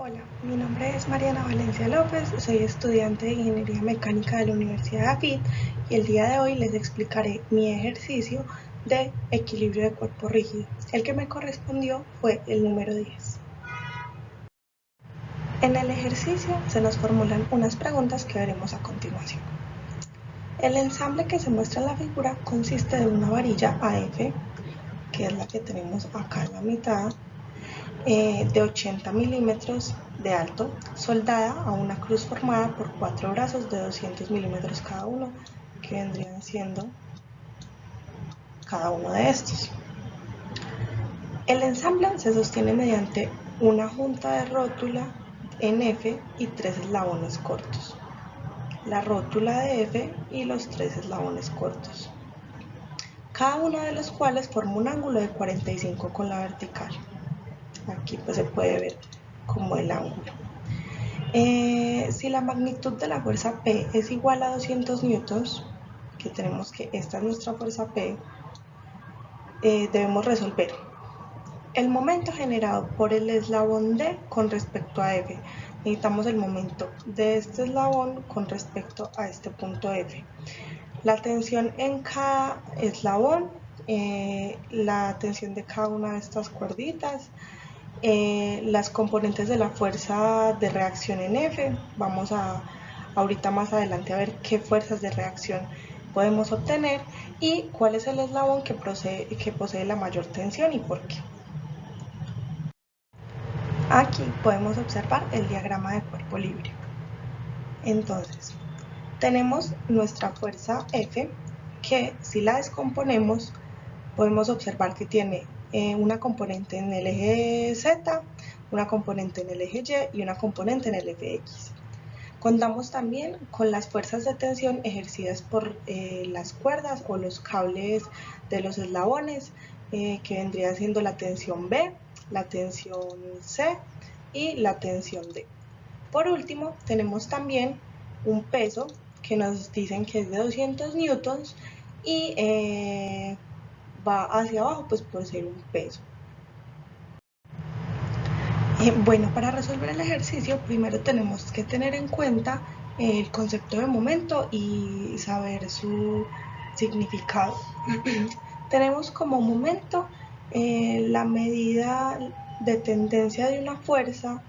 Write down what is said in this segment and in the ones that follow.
Hola, mi nombre es Mariana Valencia López, soy estudiante de Ingeniería Mecánica de la Universidad de AFIT y el día de hoy les explicaré mi ejercicio de equilibrio de cuerpo rígido. El que me correspondió fue el número 10. En el ejercicio se nos formulan unas preguntas que veremos a continuación. El ensamble que se muestra en la figura consiste de una varilla AF, que es la que tenemos acá en la mitad, de 80 milímetros de alto, soldada a una cruz formada por 4 brazos de 200 milímetros cada uno, que vendrían siendo cada uno de estos. El ensamble se sostiene mediante una junta de rótula en F y 3 eslabones cortos, la rótula de F y los 3 eslabones cortos, cada uno de los cuales forma un ángulo de 45 con la vertical. Aquí pues se puede ver como el ángulo. Si la magnitud de la fuerza P es igual a 200 newtons, que tenemos que esta es nuestra fuerza P, debemos resolver el momento generado por el eslabón D con respecto a F. Necesitamos el momento de este eslabón con respecto a este punto F. La tensión en cada eslabón, la tensión de cada una de estas cuerditas, las componentes de la fuerza de reacción en F. Vamos a ahorita más adelante a ver qué fuerzas de reacción podemos obtener y cuál es el eslabón que posee la mayor tensión y por qué. Aquí podemos observar el diagrama de cuerpo libre. Entonces, tenemos nuestra fuerza F, que si la descomponemos, podemos observar que tiene una componente en el eje Z, una componente en el eje Y y una componente en el eje X. Contamos también con las fuerzas de tensión ejercidas por las cuerdas o los cables de los eslabones, que vendría siendo la tensión B, la tensión C y la tensión D. Por último, tenemos también un peso que nos dicen que es de 200 newtons y va hacia abajo pues por ser un peso. Bueno, para resolver el ejercicio primero tenemos que tener en cuenta el concepto de momento y saber su significado. Tenemos como momento la medida de tendencia de una fuerza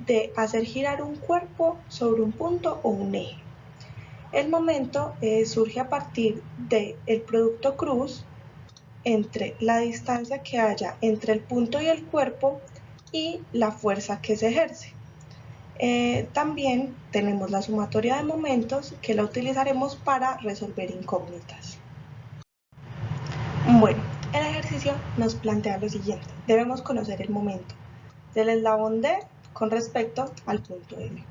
de hacer girar un cuerpo sobre un punto o un eje. El momento surge a partir del producto cruz entre la distancia que haya entre el punto y el cuerpo y la fuerza que se ejerce. También tenemos la sumatoria de momentos que la utilizaremos para resolver incógnitas. Bueno, el ejercicio nos plantea lo siguiente. Debemos conocer el momento del eslabón D con respecto al punto L.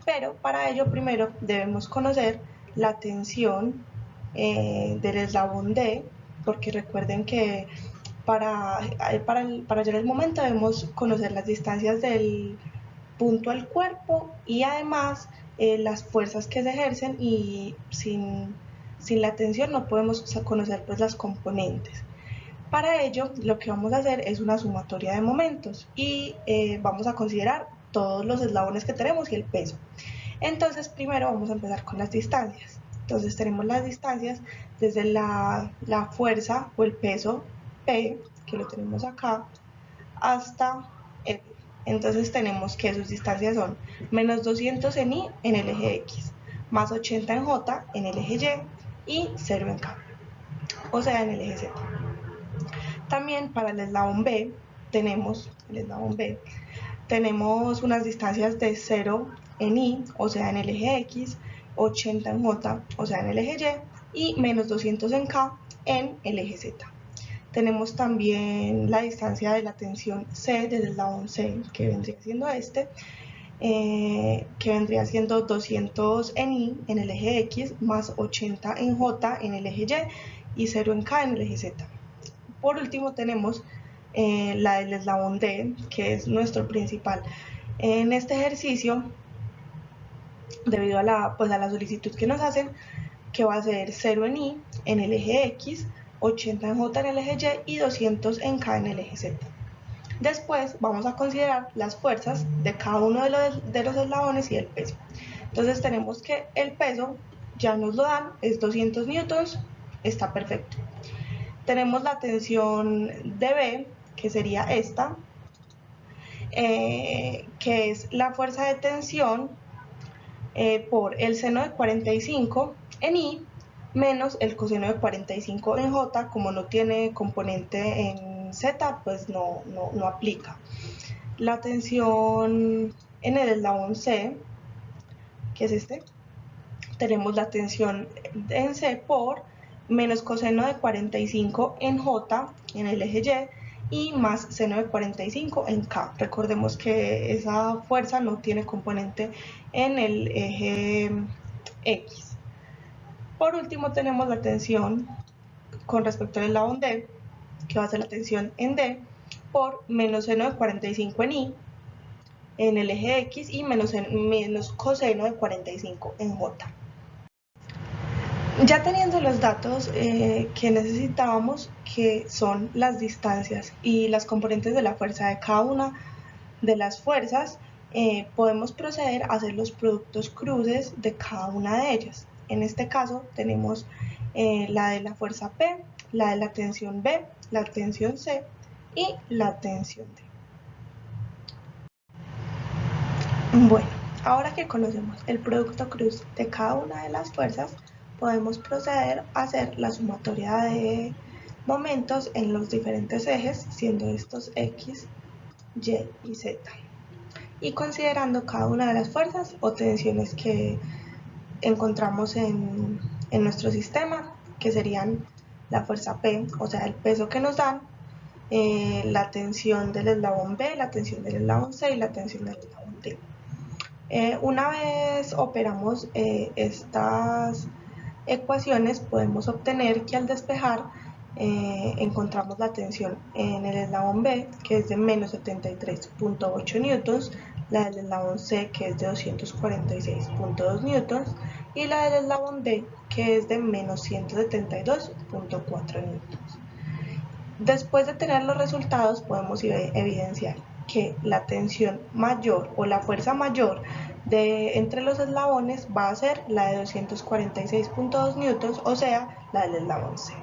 Pero para ello primero debemos conocer la tensión del eslabón D, porque recuerden que para hallar el momento debemos conocer las distancias del punto al cuerpo y además las fuerzas que se ejercen y sin la tensión no podemos conocer pues las componentes. Para ello lo que vamos a hacer es una sumatoria de momentos y vamos a considerar todos los eslabones que tenemos y el peso. Entonces primero vamos a empezar con las distancias. Entonces tenemos las distancias desde la fuerza o el peso P, que lo tenemos acá, hasta F. Entonces tenemos que sus distancias son menos 200 en Y en el eje X, más 80 en J en el eje Y y 0 en K, o sea en el eje Z. También para el eslabón B tenemos unas distancias de 0 en Y, o sea en el eje X, 80 en J, o sea en el eje Y, y menos 200 en K en el eje Z. Tenemos también la distancia de la tensión C desde el eslabón C, que vendría siendo que vendría siendo 200 en Y en el eje X, más 80 en J en el eje Y y 0 en K en el eje Z. Por último tenemos la del eslabón D, que es nuestro principal. En este ejercicio, debido a la solicitud que nos hacen, que va a ser 0 en Y en el eje X, 80 en J en el eje Y y 200 en K en el eje Z. Después vamos a considerar las fuerzas de cada uno de los eslabones y el peso. Entonces tenemos que el peso ya nos lo dan, es 200 newtons, está perfecto. Tenemos la tensión dB, que sería esta, que es la fuerza de tensión por el seno de 45 en I menos el coseno de 45 en J. Como no tiene componente en Z, pues no aplica. La tensión en el eslabón C, que es este, tenemos la tensión en C por menos coseno de 45 en J en el eje Y y más seno de 45 en K. Recordemos que esa fuerza no tiene componente en el eje X. Por último tenemos la tensión con respecto al eslabón D, que va a ser la tensión en D por menos seno de 45 en I en el eje X y menos coseno de 45 en J. Ya teniendo los datos que necesitábamos, que son las distancias y las componentes de la fuerza de cada una de las fuerzas, podemos proceder a hacer los productos cruces de cada una de ellas. En este caso tenemos la de la fuerza P, la de la tensión B, la tensión C y la tensión D. Bueno, ahora que conocemos el producto cruz de cada una de las fuerzas, podemos proceder a hacer la sumatoria de momentos en los diferentes ejes, siendo estos X, Y y Z. Y considerando cada una de las fuerzas o tensiones que encontramos en nuestro sistema, que serían la fuerza P, o sea, el peso que nos dan, la tensión del eslabón B, la tensión del eslabón C y la tensión del eslabón D. Una vez operamos estas ecuaciones, podemos obtener que al despejar encontramos la tensión en el eslabón B, que es de menos 73.8 newtons, la del eslabón C, que es de 246.2 newtons, y la del eslabón D, que es de menos 172.4 newtons. Después de tener los resultados, podemos evidenciar que la tensión mayor o la fuerza mayor entre los eslabones va a ser la de 246.2 newtons, o sea, la del eslabón C.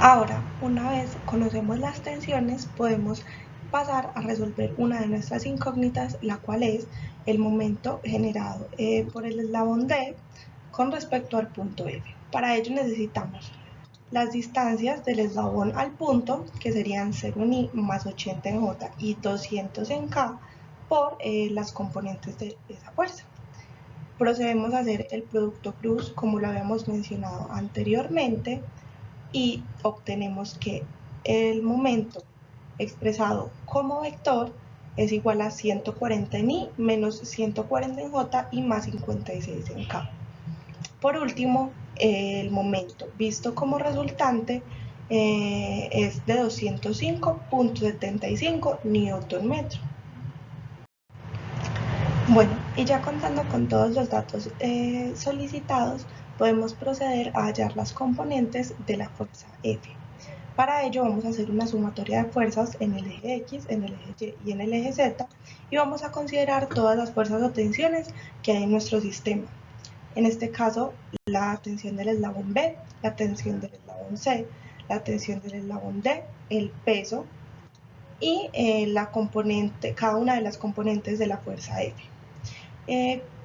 Ahora, una vez conocemos las tensiones, podemos pasar a resolver una de nuestras incógnitas, la cual es el momento generado por el eslabón D con respecto al punto F. Para ello necesitamos las distancias del eslabón al punto, que serían 0 en I más 80 en J y 200 en K, por las componentes de esa fuerza. Procedemos a hacer el producto cruz como lo habíamos mencionado anteriormente y obtenemos que el momento expresado como vector es igual a 140 en I menos 140 en J y más 56 en K. Por último, el momento visto como resultante es de 205.75 Nm. Bueno, y ya contando con todos los datos solicitados, podemos proceder a hallar las componentes de la fuerza F. Para ello vamos a hacer una sumatoria de fuerzas en el eje X, en el eje Y y en el eje Z, y vamos a considerar todas las fuerzas o tensiones que hay en nuestro sistema. En este caso, la tensión del eslabón B, la tensión del eslabón C, la tensión del eslabón D, el peso y cada una de las componentes de la fuerza F.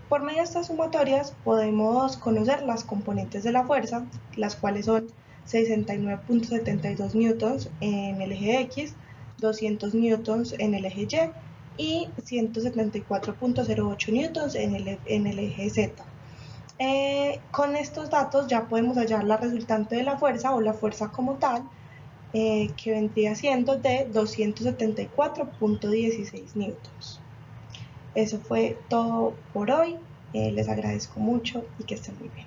Por medio de estas sumatorias podemos conocer las componentes de la fuerza, las cuales son 69.72 newtons en el eje X, 200 newtons en el eje Y y 174.08 newtons en el eje Z. Con estos datos ya podemos hallar la resultante de la fuerza o la fuerza como tal, que vendría siendo de 274.16 newtons. Eso fue todo por hoy. Les agradezco mucho y que estén muy bien.